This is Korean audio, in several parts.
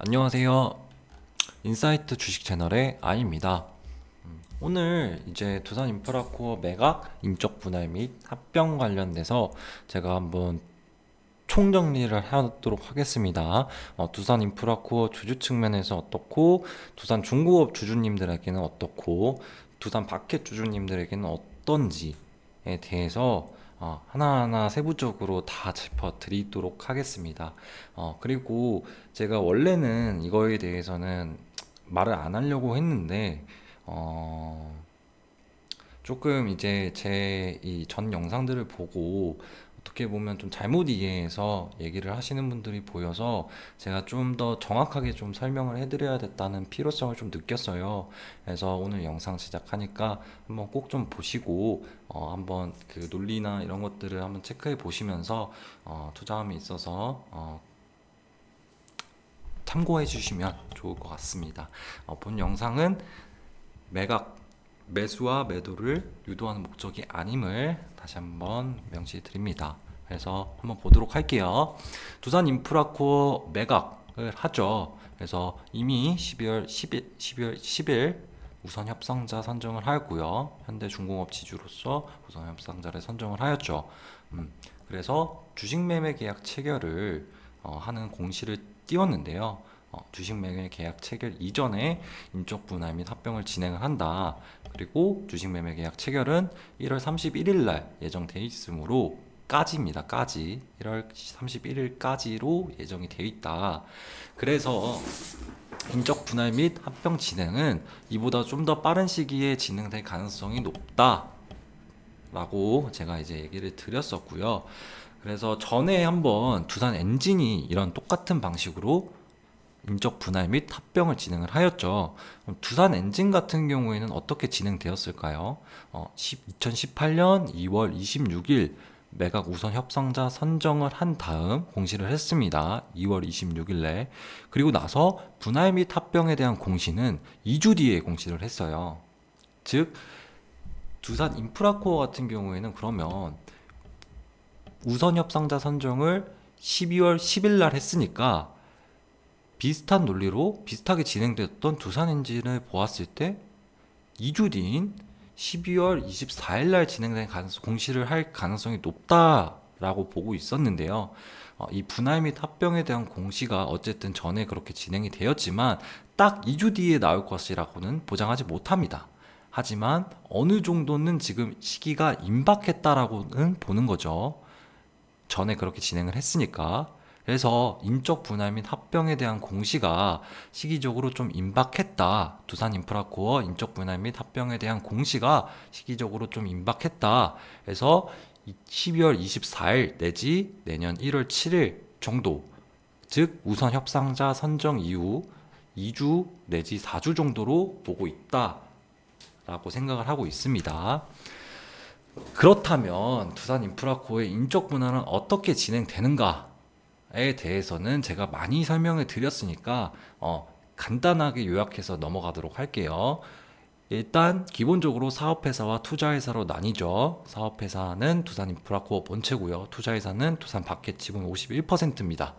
안녕하세요. 인사이트 주식 채널의 아이입니다. 오늘 이제 두산인프라코어 매각, 인적 분할 및 합병 관련돼서 제가 한번 총정리를 하도록 하겠습니다. 두산인프라코어 주주 측면에서 어떻고, 두산중공업 주주님들에게는 어떻고, 두산 바켓 주주님들에게는 어떤지에 대해서 하나하나 세부적으로 다 짚어드리도록 하겠습니다. 그리고 제가 원래는 이거에 대해서는 말을 안 하려고 했는데, 어, 조금 이제 제 이 전 영상들을 보고 어떻게 보면 좀 잘못 이해해서 얘기를 하시는 분들이 보여서 제가 좀 더 정확하게 좀 설명을 해드려야 겠다는 필요성을 좀 느꼈어요. 그래서 오늘 영상 제작하니까 한번 꼭 좀 보시고 한번 그 논리나 이런 것들을 한번 체크해 보시면서 투자함에 있어서 참고해 주시면 좋을 것 같습니다. 본 영상은 매각, 매수와 매도를 유도하는 목적이 아님을 다시 한번 명시해 드립니다. 그래서 한번 보도록 할게요. 두산인프라코어 매각을 하죠. 그래서 이미 12월 10일 우선 협상자 선정을 하였고요. 현대중공업 지주로서 우선 협상자를 선정을 하였죠. 그래서 주식 매매 계약 체결을 하는 공시를 띄웠는데요. 주식 매매 계약 체결 이전에 인적 분할 및 합병을 진행을 한다. 그리고 주식 매매 계약 체결은 1월 31일 날 예정돼 있으므로 까지입니다. 까지. 1월 31일까지로 예정이 되어 있다. 그래서 인적 분할 및 합병 진행은 이보다 좀 더 빠른 시기에 진행될 가능성이 높다. 라고 제가 이제 얘기를 드렸었고요. 그래서 전에 한번 두산 엔진이 이런 똑같은 방식으로 인적 분할 및 합병을 진행을 하였죠. 그럼 두산 엔진 같은 경우에는 어떻게 진행되었을까요? 2018년 2월 26일 매각 우선 협상자 선정을 한 다음 공시를 했습니다. 2월 26일에. 그리고 나서 분할 및 합병에 대한 공시는 2주 뒤에 공시를 했어요. 즉 두산 인프라코어 같은 경우에는 그러면 우선 협상자 선정을 12월 10일 날 했으니까 비슷한 논리로 비슷하게 진행됐던 두산엔진을 보았을 때 2주 뒤인 12월 24일 날 진행된 공시를 할 가능성이 높다라고 보고 있었는데요. 이 분할 및 합병에 대한 공시가 어쨌든 전에 그렇게 진행이 되었지만 딱 2주 뒤에 나올 것이라고는 보장하지 못합니다. 하지만 어느 정도는 지금 시기가 임박했다라고는 보는 거죠. 전에 그렇게 진행을 했으니까. 그래서 인적 분할 및 합병에 대한 공시가 시기적으로 좀 임박했다. 두산인프라코어 인적 분할 및 합병에 대한 공시가 시기적으로 좀 임박했다. 그래서 12월 24일 내지 내년 1월 7일 정도, 즉 우선 협상자 선정 이후 2주 내지 4주 정도로 보고 있다라고 생각을 하고 있습니다. 그렇다면 두산인프라코어의 인적 분할은 어떻게 진행되는가에 대해서는 제가 많이 설명을 드렸으니까 간단하게 요약해서 넘어가도록 할게요. 일단 기본적으로 사업회사와 투자회사로 나뉘죠. 사업회사는 두산인프라코어 본체고요. 투자회사는 두산 바켓 지분 51%입니다.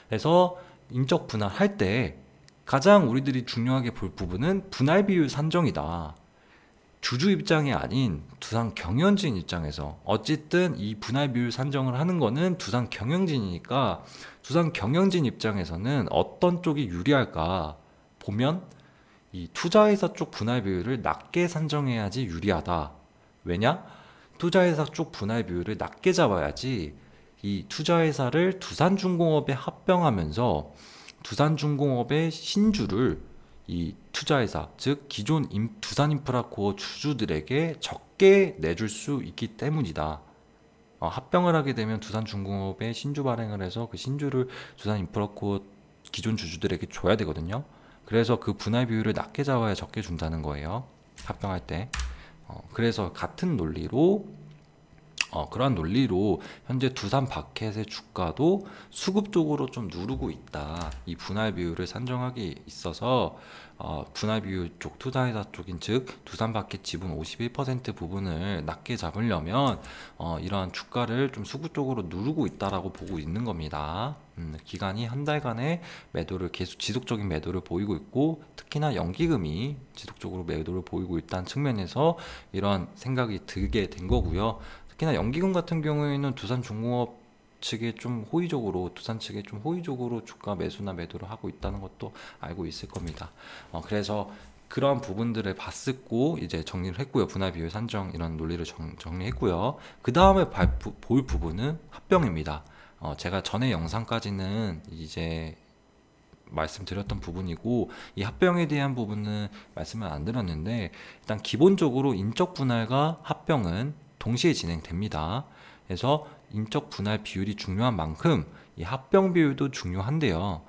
그래서 인적 분할할 때 가장 우리들이 중요하게 볼 부분은 분할 비율 산정이다. 주주 입장이 아닌 두산 경영진 입장에서 어쨌든 이 분할 비율 산정을 하는 거는 두산 경영진이니까 두산 경영진 입장에서는 어떤 쪽이 유리할까 보면 이 투자회사 쪽 분할 비율을 낮게 산정해야지 유리하다. 왜냐? 투자회사 쪽 분할 비율을 낮게 잡아야지 이 투자회사를 두산중공업에 합병하면서 두산중공업의 신주를 이 투자회사, 즉 기존 두산인프라코어 주주들에게 적게 내줄 수 있기 때문이다. 합병을 하게 되면 두산중공업에 신주 발행을 해서 그 신주를 두산인프라코어 기존 주주들에게 줘야 되거든요. 그래서 그 분할 비율을 낮게 잡아야 적게 준다는 거예요. 합병할 때. 그래서 같은 논리로 그러한 논리로 현재 두산 바켓의 주가도 수급 쪽으로 좀 누르고 있다. 이 분할 비율을 산정하기 있어서 분할 비율 쪽 투자회사 쪽인 즉 두산 바켓 지분 51% 부분을 낮게 잡으려면 이러한 주가를 좀 수급 쪽으로 누르고 있다라고 보고 있는 겁니다. 기간이 한 달간의 매도를 계속 지속적인 매도를 보이고 있고 특히나 연기금이 지속적으로 매도를 보이고 있다는 측면에서 이러한 생각이 들게 된 거고요. 특히나 연기금 같은 경우에는 두산중공업 측에 좀 호의적으로 두산 측에 좀 호의적으로 주가 매수나 매도를 하고 있다는 것도 알고 있을 겁니다. 그래서 그런 부분들을 봤었고 이제 정리를 했고요. 분할 비율 산정 이런 논리를 정리했고요. 그 다음에 볼 부분은 합병입니다. 제가 전에 영상까지는 이제 말씀드렸던 부분이고 이 합병에 대한 부분은 말씀을 안 드렸는데 일단 기본적으로 인적 분할과 합병은 동시에 진행됩니다. 그래서 인적 분할 비율이 중요한 만큼 이 합병 비율도 중요한데요.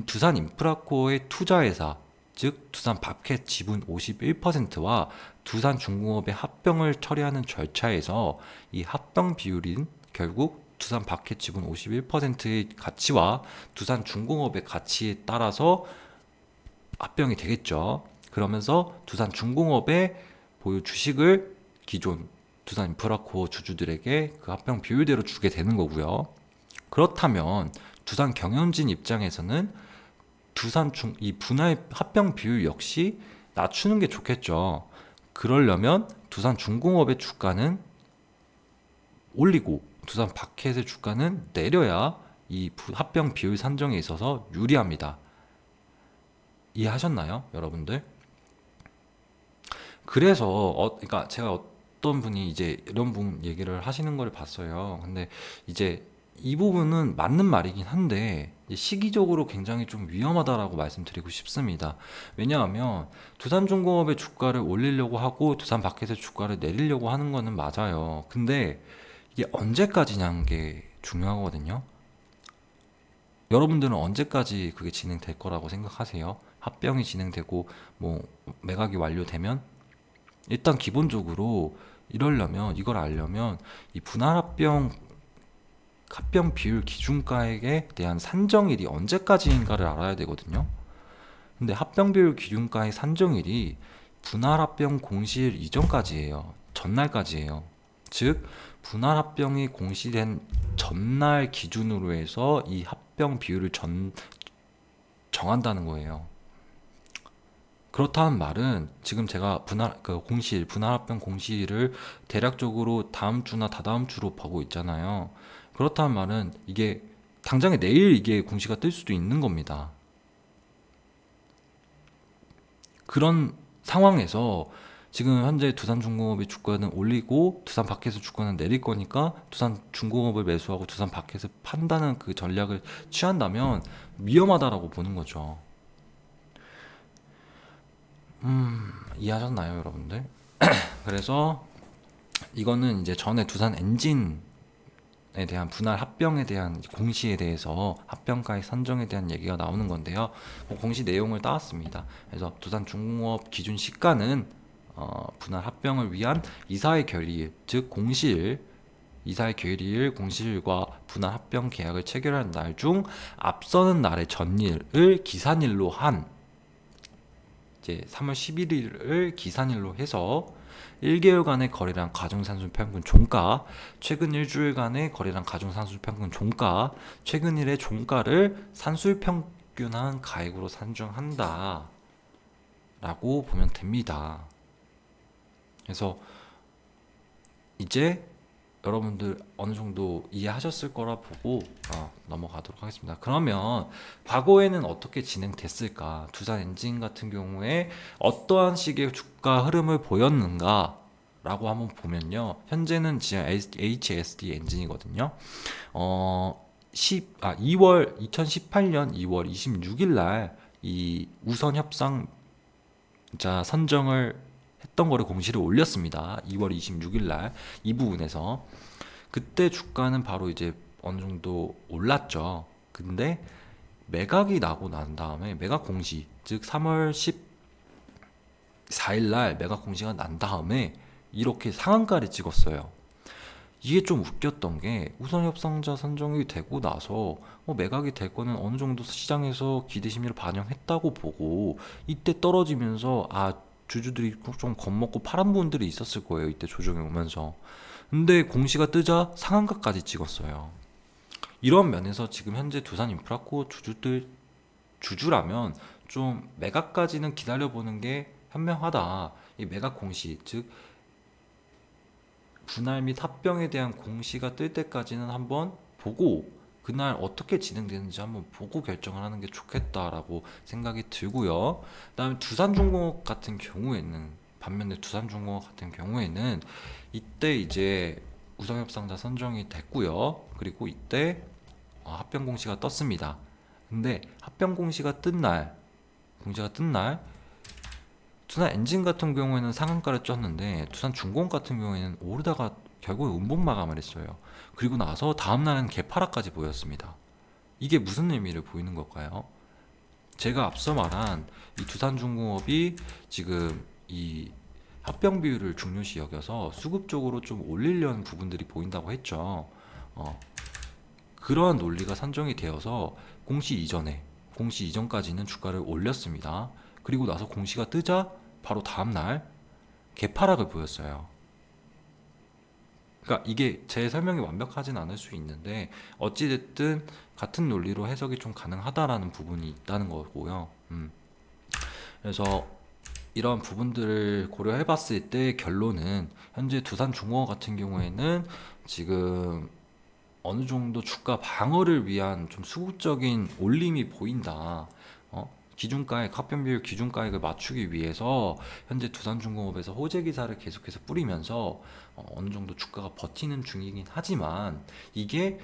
두산 인프라코어의 투자회사 즉 두산 바켓 지분 51%와 두산 중공업의 합병을 처리하는 절차에서 이 합병 비율인 결국 두산 바켓 지분 51%의 가치와 두산 중공업의 가치에 따라서 합병이 되겠죠. 그러면서 두산 중공업의 보유 주식을 기존 두산 인프라코어 주주들에게 그 합병 비율대로 주게 되는 거고요. 그렇다면 두산 경영진 입장에서는 이 분할 합병 비율 역시 낮추는 게 좋겠죠. 그러려면 두산 중공업의 주가는 올리고 두산 바켓의 주가는 내려야 이 합병 비율 산정에 있어서 유리합니다. 이해하셨나요, 여러분들? 그래서 그러니까 제가 어떤 분이 이제 이런 부분 얘기를 하시는 걸 봤어요. 근데 이제 이 부분은 맞는 말이긴 한데 시기적으로 굉장히 좀 위험하다라고 말씀드리고 싶습니다. 왜냐하면 두산중공업의 주가를 올리려고 하고 두산 바켓의 주가를 내리려고 하는 거는 맞아요. 근데 이게 언제까지냐는 게 중요하거든요. 여러분들은 언제까지 그게 진행될 거라고 생각하세요? 합병이 진행되고 뭐 매각이 완료되면 일단 기본적으로 이걸 알려면 이 분할 합병 비율 기준가액에 대한 산정일이 언제까지인가를 알아야 되거든요. 근데 합병 비율 기준가액 산정일이 분할 합병 공시일 이전까지예요. 전날까지예요. 즉 분할 합병이 공시된 전날 기준으로 해서 이 합병 비율을 정한다는 거예요. 그렇다는 말은 지금 제가 분할 합병 공시일을 대략적으로 다음 주나 다다음 주로 보고 있잖아요. 그렇다는 말은 이게 당장에 내일 이게 공시가 뜰 수도 있는 겁니다. 그런 상황에서 지금 현재 두산중공업의 주가는 올리고 두산 바켓의 주가는 내릴 거니까 두산중공업을 매수하고 두산 바켓을 판다는 그 전략을 취한다면 위험하다라고 보는 거죠. 이해하셨나요, 여러분들? 그래서 이거는 이제 전에 두산 엔진에 대한 분할 합병에 대한 공시에 대해서 합병가액 산정에 대한 얘기가 나오는 건데요. 공시 내용을 따왔습니다. 그래서 두산중공업 기준 시가는 분할 합병을 위한 이사의 결의일, 즉 공시일, 이사의 결의일, 공시일과 분할 합병 계약을 체결한 날 중 앞서는 날의 전일을 기산일로 한 이제 3월 11일을 기산일로 해서 1개월간의 거래량 가중산술평균 종가, 최근 일주일간의 거래량 가중산술평균 종가, 최근 일의 종가를 산술평균한 가액으로 산정한다 라고 보면 됩니다. 그래서 이제 여러분들 어느 정도 이해하셨을 거라 보고 넘어가도록 하겠습니다. 그러면 과거에는 어떻게 진행됐을까? 두산 엔진 같은 경우에 어떠한 식의 주가 흐름을 보였는가? 라고 한번 보면요. 현재는 지금 HSD 엔진이거든요. 2018년 2월 26일 날 이 우선 협상자 선정을 했던 거를 공시를 올렸습니다. 2월 26일 날 이 부분에서 그때 주가는 바로 이제 어느 정도 올랐죠. 근데 매각이 나고 난 다음에 매각 공시, 즉 3월 14일 날 매각 공시가 난 다음에 이렇게 상한가를 찍었어요. 이게 좀 웃겼던 게 우선 협상자 선정이 되고 나서 매각이 될 거는 어느 정도 시장에서 기대 심리를 반영했다고 보고 이때 떨어지면서 주주들이 좀 겁먹고 파란 분들이 있었을 거예요. 이때 조정이 오면서. 근데 공시가 뜨자 상한가까지 찍었어요. 이런 면에서 지금 현재 두산인프라코 주주라면 좀 매각까지는 기다려보는 게 현명하다. 이 매각 공시, 즉 분할 및 합병에 대한 공시가 뜰 때까지는 한번 보고 그날 어떻게 진행되는지 한번 보고 결정을 하는 게 좋겠다라고 생각이 들고요. 그다음에 두산중공업 같은 경우에는 반면에 두산중공업 같은 경우에는 이때 이제 우상협상자 선정이 됐고요. 그리고 이때 합병 공시가 떴습니다. 근데 합병 공시가 뜬 날 두산 엔진 같은 경우에는 상한가를 쪘는데 두산중공업 같은 경우에는 오르다가 결국에 음봉 마감을 했어요. 그리고 나서 다음날은 개파락까지 보였습니다. 이게 무슨 의미를 보이는 걸까요? 제가 앞서 말한 이 두산중공업이 지금 이 합병 비율을 중요시 여겨서 수급적으로 좀 올리려는 부분들이 보인다고 했죠. 그러한 논리가 산정이 되어서 공시 이전까지는 주가를 올렸습니다. 그리고 나서 공시가 뜨자 바로 다음날 개파락을 보였어요. 그러니까 이게 제 설명이 완벽하진 않을 수 있는데 어찌됐든 같은 논리로 해석이 좀 가능하다라는 부분이 있다는 거고요. 그래서 이런 부분들을 고려해 봤을 때 결론은 현재 두산중공업 같은 경우에는 지금 어느 정도 주가 방어를 위한 좀 수급적인 올림이 보인다. 기준가액, 합병비율 기준가액을 맞추기 위해서 현재 두산중공업에서 호재 기사를 계속해서 뿌리면서 어느 정도 주가가 버티는 중이긴 하지만 이게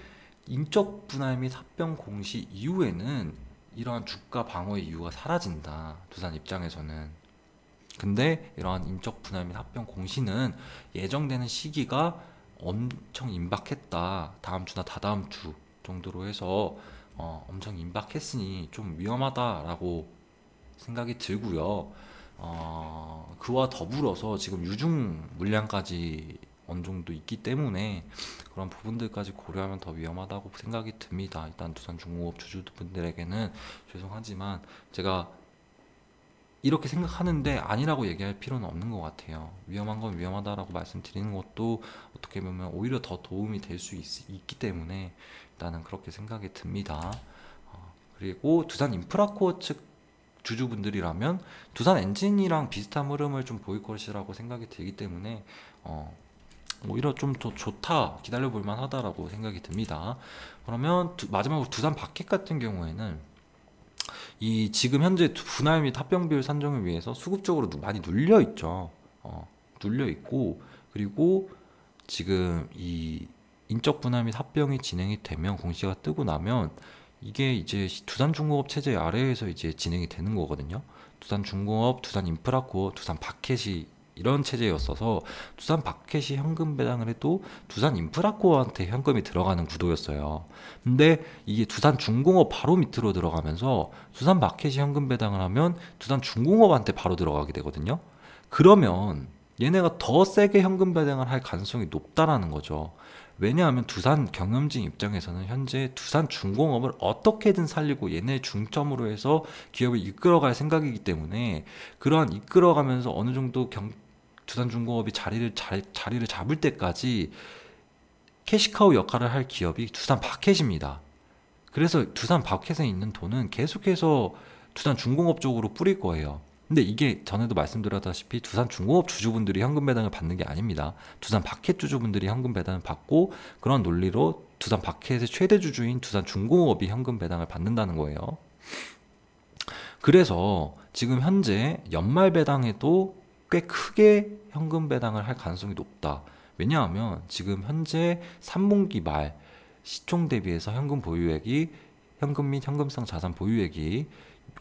인적 분할 및 합병 공시 이후에는 이러한 주가 방어의 이유가 사라진다. 두산 입장에서는. 근데 이러한 인적 분할 및 합병 공시는 예정되는 시기가 엄청 임박했다. 다음 주나 다다음 주 정도로 해서 엄청 임박했으니 좀 위험하다라고 생각이 들고요. 그와 더불어서 지금 유중 물량까지 어느 정도 있기 때문에 그런 부분들까지 고려하면 더 위험하다고 생각이 듭니다. 일단 두산중공업 주주분들에게는 죄송하지만 제가 이렇게 생각하는데 아니라고 얘기할 필요는 없는 것 같아요. 위험한 건 위험하다라고 말씀드리는 것도 어떻게 보면 오히려 더 도움이 될 수 있기 때문에 일단은 그렇게 생각이 듭니다. 그리고 두산 인프라코어 측 주주분들이라면 두산 엔진이랑 비슷한 흐름을 좀 보일 것이라고 생각이 들기 때문에 오히려 좀 더 좋다, 기다려 볼 만하다라고 생각이 듭니다. 그러면 마지막으로 두산 바켓 같은 경우에는 이 지금 현재 분할 및 합병 비율 산정을 위해서 수급적으로 많이 눌려 있죠. 눌려 있고 그리고 지금 이 인적 분할 및 합병이 진행이 되면 공시가 뜨고 나면 이게 이제 두산중공업 체제 아래에서 이제 진행이 되는 거거든요. 두산중공업, 두산인프라코어, 두산바켓이 이런 체제였어서 두산바켓이 현금 배당을 해도 두산인프라코어한테 현금이 들어가는 구도였어요. 근데 이게 두산중공업 바로 밑으로 들어가면서 두산바켓이 현금 배당을 하면 두산중공업한테 바로 들어가게 되거든요. 그러면 얘네가 더 세게 현금 배당을 할 가능성이 높다라는 거죠. 왜냐하면 두산 경영진 입장에서는 현재 두산중공업을 어떻게든 살리고 얘네 중점으로 해서 기업을 이끌어갈 생각이기 때문에 그러한 이끌어가면서 어느 정도 두산중공업이 자리를 잡을 때까지 캐시카우 역할을 할 기업이 두산바켓입니다. 그래서 두산바켓에 있는 돈은 계속해서 두산중공업 쪽으로 뿌릴 거예요. 근데 이게 전에도 말씀드렸다시피 두산중공업 주주분들이 현금 배당을 받는 게 아닙니다. 두산바켓 주주분들이 현금 배당을 받고 그런 논리로 두산바켓의 최대 주주인 두산중공업이 현금 배당을 받는다는 거예요. 그래서 지금 현재 연말 배당에도 꽤 크게 현금 배당을 할 가능성이 높다. 왜냐하면 지금 현재 3분기 말 시총 대비해서 현금 및 현금성 자산 보유액이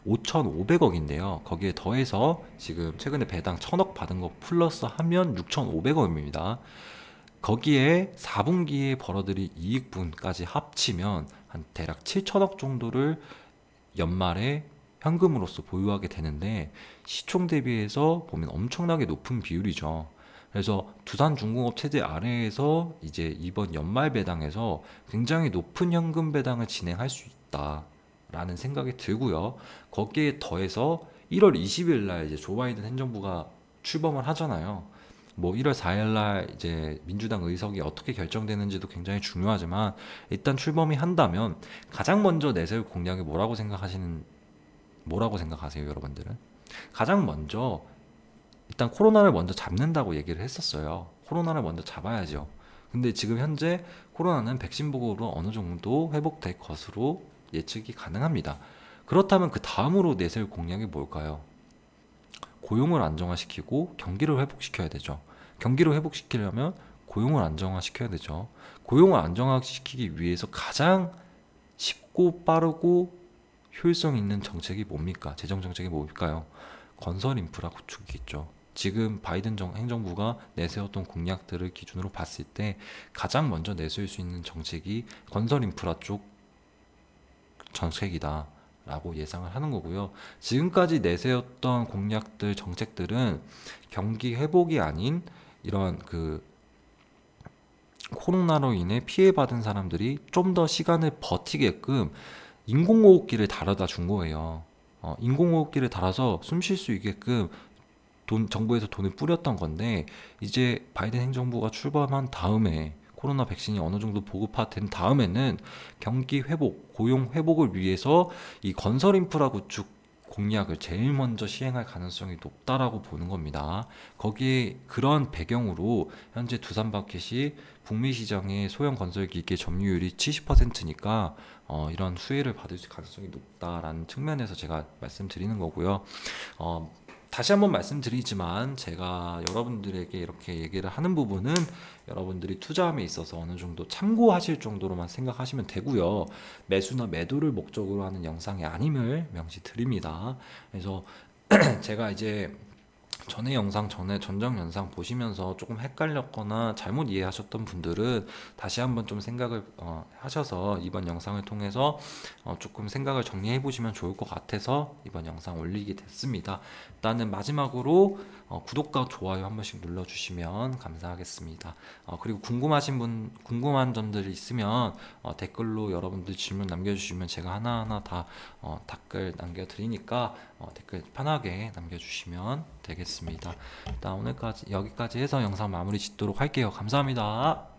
5,500억인데요. 거기에 더해서 지금 최근에 배당 1,000억 받은 거 플러스 하면 6,500억입니다. 거기에 4분기에 벌어들인 이익분까지 합치면 한 대략 7,000억 정도를 연말에 현금으로서 보유하게 되는데 시총 대비해서 보면 엄청나게 높은 비율이죠. 그래서 두산중공업 체제 아래에서 이제 이번 연말 배당에서 굉장히 높은 현금 배당을 진행할 수 있다라는 생각이 들고요. 거기에 더해서 1월 20일 날 이제 조 바이든 행정부가 출범을 하잖아요. 뭐 1월 4일 날 이제 민주당 의석이 어떻게 결정되는지도 굉장히 중요하지만 일단 출범이 한다면 가장 먼저 내세울 공약이 뭐라고 생각하세요, 여러분들은? 가장 먼저 일단 코로나를 먼저 잡는다고 얘기를 했었어요. 코로나를 먼저 잡아야죠. 근데 지금 현재 코로나는 백신 보급으로 어느 정도 회복될 것으로 예측이 가능합니다. 그렇다면 그 다음으로 내세울 공약이 뭘까요? 고용을 안정화시키고 경기를 회복시켜야 되죠. 경기를 회복시키려면 고용을 안정화시켜야 되죠. 고용을 안정화시키기 위해서 가장 쉽고 빠르고 효율성 있는 정책이 뭡니까? 재정 정책이 뭘까요? 건설 인프라 구축이겠죠. 지금 바이든 행정부가 내세웠던 공약들을 기준으로 봤을 때 가장 먼저 내세울 수 있는 정책이 건설 인프라 쪽 정책이다 라고 예상을 하는 거고요. 지금까지 내세웠던 공약들, 정책들은 경기 회복이 아닌 이런 그 코로나로 인해 피해받은 사람들이 좀 더 시간을 버티게끔 인공호흡기를 달아다 준 거예요. 인공호흡기를 달아서 숨 쉴 수 있게끔 정부에서 돈을 뿌렸던 건데, 이제 바이든 행정부가 출범한 다음에 코로나 백신이 어느 정도 보급화된 다음에는 경기 회복, 고용 회복을 위해서 이 건설 인프라 구축 공약을 제일 먼저 시행할 가능성이 높다라고 보는 겁니다. 거기에 그런 배경으로 현재 두산마켓이 북미 시장의 소형 건설 기계 점유율이 70%니까 이런 수혜를 받을 가능성이 높다라는 측면에서 제가 말씀드리는 거고요. 다시 한번 말씀드리지만 제가 여러분들에게 이렇게 얘기를 하는 부분은 여러분들이 투자함에 있어서 어느 정도 참고하실 정도로만 생각하시면 되고요. 매수나 매도를 목적으로 하는 영상이 아님을 명시드립니다. 그래서 제가 이제 전에 전적 영상 보시면서 조금 헷갈렸거나 잘못 이해하셨던 분들은 다시 한번 좀 생각을 하셔서 이번 영상을 통해서 조금 생각을 정리해 보시면 좋을 것 같아서 이번 영상 올리게 됐습니다. 일단은 마지막으로 구독과 좋아요 한 번씩 눌러주시면 감사하겠습니다. 그리고 궁금한 점들이 있으면 댓글로 여러분들 질문 남겨주시면 제가 하나하나 다 댓글 남겨드리니까 댓글 편하게 남겨주시면 되겠습니다. 일단 오늘까지 여기까지 해서 영상 마무리 짓도록 할게요. 감사합니다.